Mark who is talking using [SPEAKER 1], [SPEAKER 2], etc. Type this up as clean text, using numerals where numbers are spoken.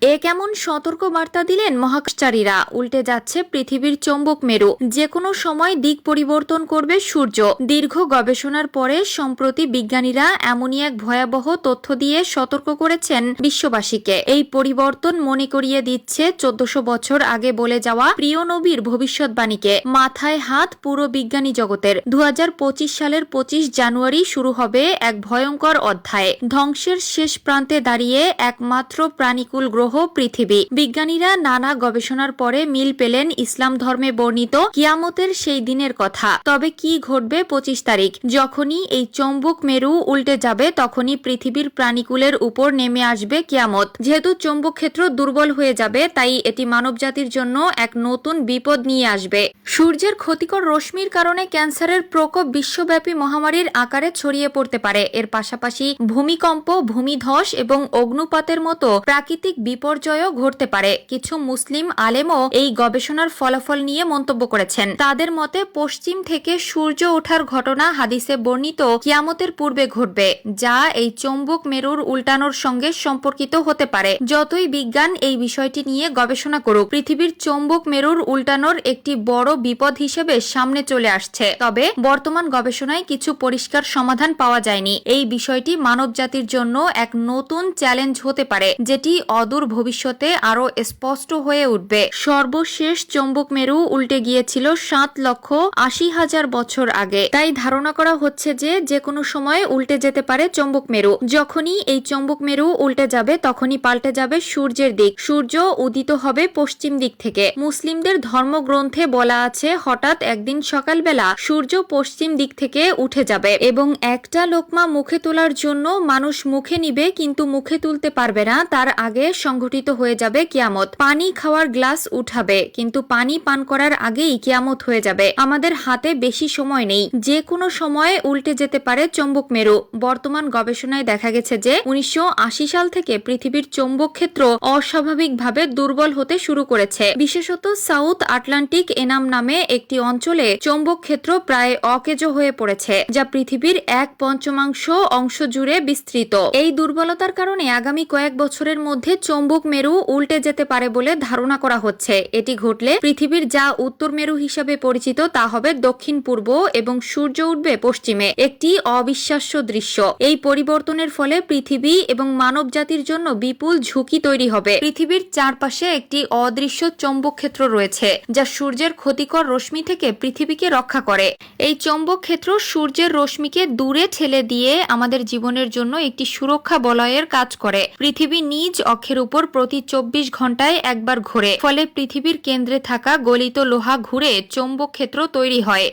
[SPEAKER 1] এ কেমন সতর্ক বার্তা দিলেন মহাকাশচারীরা। উল্টে যাচ্ছে পৃথিবীর চৌম্বক মেরু, যে কোনো সময় দিক পরিবর্তন করবে সূর্য। দীর্ঘ গবেষণার পরে সম্প্রতি বিজ্ঞানীরা এমনই এক ভয়াবহ তথ্য দিয়ে সতর্ক করেছেন বিশ্ববাসীকে। এই পরিবর্তন মনে করিয়ে দিচ্ছে 1400 বছর আগে বলে যাওয়া প্রিয় নবীর ভবিষ্যৎবাণীকে। মাথায় হাত পুরো বিজ্ঞানী জগতের। 2025 সালের 25 জানুয়ারি শুরু হবে এক ভয়ঙ্কর অধ্যায়। ধ্বংসের শেষ প্রান্তে দাঁড়িয়ে একমাত্র প্রাণীকুল গ্রহ পৃথিবী। বিজ্ঞানীরা নানা গবেষণার পরে মিল পেলেন ইসলাম ধর্মে বর্ণিত কিয়ামতের সেই দিনের কথা। তবে কি ঘটবে 25 তারিখ? যখনই এই চৌম্বক মেরু উল্টে যাবে তখনই পৃথিবীর প্রাণীকুলের উপর নেমে আসবে কিয়ামত। যেহেতু চৌম্বক ক্ষেত্র দুর্বল হয়ে যাবে, তাই এটি মানবজাতির জন্য এক নতুন বিপদ নিয়ে আসবে। সূর্যের ক্ষতিকর রশ্মির কারণে ক্যান্সারের প্রকোপ বিশ্বব্যাপী মহামারীর আকারে ছড়িয়ে পড়তে পারে। এর পাশাপাশি ভূমিকম্প, ভূমিধস এবং অগ্নুপাতের মতো প্রাকৃতিক বিপর্যয়ও ঘটতে পারে। কিছু মুসলিম আলেমও এই গবেষণার ফলাফল নিয়ে মন্তব্য করেছেন। তাদের মতে পশ্চিম থেকে সূর্য ওঠার ঘটনা হাদিসে বর্ণিত কিয়ামতের পূর্বে ঘটবে, যা এই চৌম্বক মেরুর উল্টানোর সঙ্গে সম্পর্কিত হতে পারে। যতই বিজ্ঞান এই বিষয়টি নিয়ে গবেষণা করুক, পৃথিবীর চৌম্বক মেরুর উল্টানোর একটি বড় বিপদ হিসেবে সামনে চলে আসছে। তবে বর্তমান গবেষণায় কিছু পরিষ্কার সমাধান পাওয়া যায়নি। এই বিষয়টি মানবজাতির জন্য এক নতুন চ্যালেঞ্জ হতে পারে, যেটি অদূর ভবিষ্যতে আরো স্পষ্ট হয়ে উঠবে। সর্বশেষ চৌম্বক মেরু উল্টে গিয়েছিল 7,80,000 বছর আগে। তাই ধারণা করা হচ্ছে যে কোনো সময় উল্টে যেতে পারে চৌম্বক মেরু। যখনই এই চৌম্বক মেরু উল্টে যাবে তখনই পাল্টে যাবে সূর্যের দিক। সূর্য উদিত হবে পশ্চিম দিক থেকে। মুসলিমদের ধর্মগ্রন্থে বলা আছে, হঠাৎ একদিন সকালবেলা সূর্য পশ্চিম দিক থেকে উঠে যাবে এবং একটা লোকমা মুখে তোলার জন্য মানুষ মুখে নিবে, কিন্তু মুখে তুলতে পারবে না। তার আগে সংঘটিত হয়ে যাবে কিয়ামত। পানি খাওয়ার গ্লাস উঠাবে, কিন্তু পানি পান করার আগেই কিয়ামত হয়ে যাবে। আমাদের হাতে বেশি সময় নেই, যে কোনো সময়ে উল্টে যেতে পারে চৌম্বক মেরু। বর্তমান গবেষণায় দেখা গেছে যে 1980 সাল থেকে পৃথিবীর চৌম্বক ক্ষেত্র অস্বাভাবিকভাবে দুর্বল হতে শুরু করেছে। বিশেষত সাউথ আটলান্টিক এনাম নামে একটি অঞ্চলে চৌম্বক ক্ষেত্র প্রায় অকেজো হয়ে পড়েছে, যা পৃথিবীর 1/5 অংশ জুড়ে বিস্তৃত। এই দুর্বলতার কারণে আগামী কয়েক বছরের মধ্যে চৌম্বক মেরু উল্টে যেতে পারে বলে ধারণা করা হচ্ছে। এটি ঘটলে পৃথিবীর যা উত্তর মেরু হিসাবে পরিচিত তা হবে দক্ষিণ পূর্ব এবং সূর্য উঠবে পশ্চিমে। একটি অবিশ্বাস্য দৃশ্য। এই পরিবর্তনের ফলে পৃথিবী এবং মানব জাতির জন্য বিপুল ঝুঁকি তৈরি হবে। পৃথিবীর চারপাশে একটি অদৃশ্য চৌম্বক ক্ষেত্র রয়েছে, যা সূর্যের ক্ষতিকর রশ্মি থেকে পৃথিবীকে রক্ষা করে। এই চৌম্বক ক্ষেত্র সূর্যের রশ্মিকে দূরে ঠেলে দিয়ে আমাদের জীবনের জন্য একটি সুরক্ষা বলয়ের কাজ করে। পৃথিবী নিজ অক্ষের উপর প্রতি 24 ঘন্টায় একবার ঘোরে, ফলে পৃথিবীর কেন্দ্রে থাকা গলিত লোহা ঘুরে চৌম্বক ক্ষেত্র তৈরি হয়।